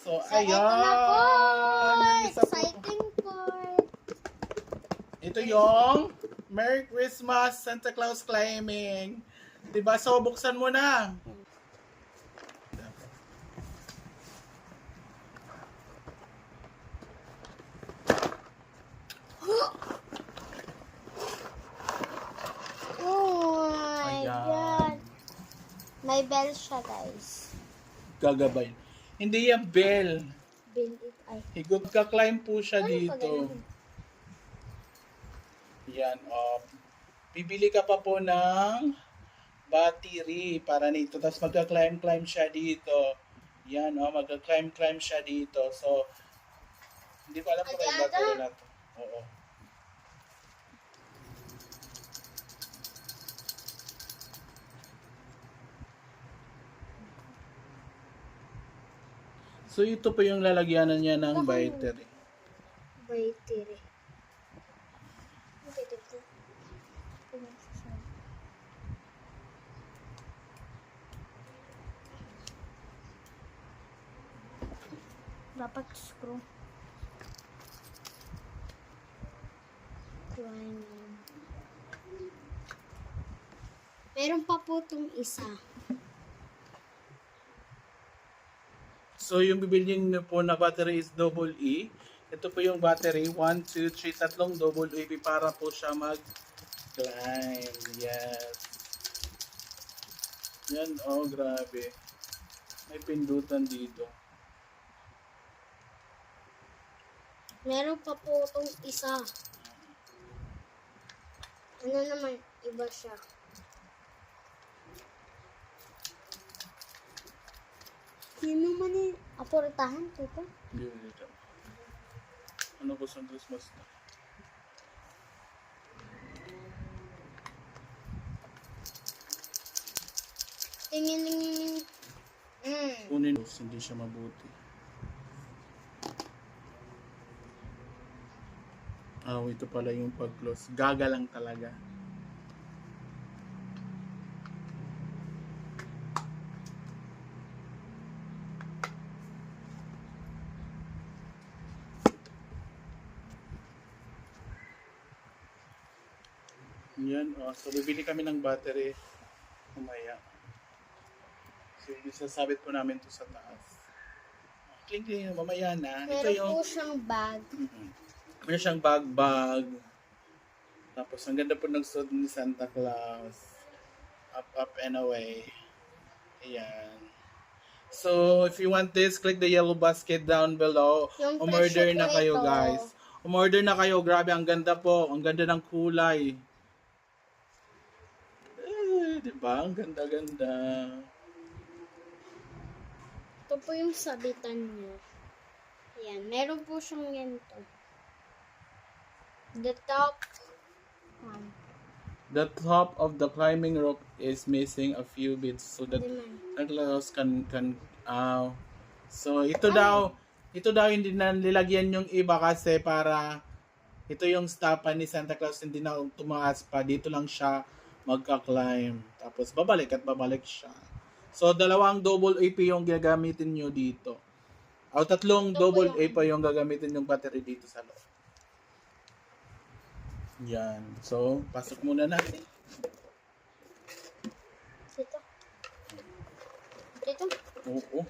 So, So, ito na po. ayan. Isa po. Exciting part. Ito yung Merry Christmas Santa Claus climbing. Diba? So, buksan mo na. Oh my Ayan. God. May bell siya, guys. Gagabay. Hindi yan bell. Bill it. Ay. Higot ka climb po siya Ano pa dito. ganun? Yan, bibili ka pa po ng battery para nito. Tapos magka-climb siya dito. Yan, magka-climb siya dito. So, hindi ko alam kung may Aga-aga. battery na to. Oo. So, ito po yung lalagyanan niya ng battery. Battery. Okay, dito. Dapat screw. Climbing. Meron pa po itong isa. So, yung bibilhin niyo po na battery is double E. Ito po yung battery. 1, 2, 3, tatlong double E para po siya mag-climb. Yes. Yan, grabe. May pindutan dito. Meron pa po itong isa. Ano naman, iba siya. Sino man eh? Aportahan ko ito. Hindi dito. Ano po sa Christmas na? Tingin. Kunin, hindi siya mabuti. Ito pala yung pag-close. Gaga lang talaga. Yan, so bibili kami ng battery mamaya. So, isasabit po namin to sa taas. Kling, mamaya na. Ito Meron yung po siyang bag. meron siyang bag. Tapos, ang ganda po ng suot ni Santa Claus. Up and away. Ayan. So, if you want this, click the yellow basket down below. Yung Umorder presyo na po kayo, nito. guys. Umorder na kayo. Grabe, ang ganda po. Ang ganda ng kulay. Diba? Ang ganda-ganda. Ito po yung sabitan niya. Ayan. Meron po siyang ganito. The top. The top of the climbing rope is missing a few bits so that Santa Claus can so ito daw hindi na nilagyan yung iba kasi para ito yung stopan ni Santa Claus, hindi na tumaas pa, dito lang siya magka-climb, tapos babalik siya. So dalawang double AP yung gagamitin nyo dito, tatlong Ito po double yung- A pa yung gagamitin yung battery dito sa loob. Yan, so pasok muna natin. Dito. Dito. Oo.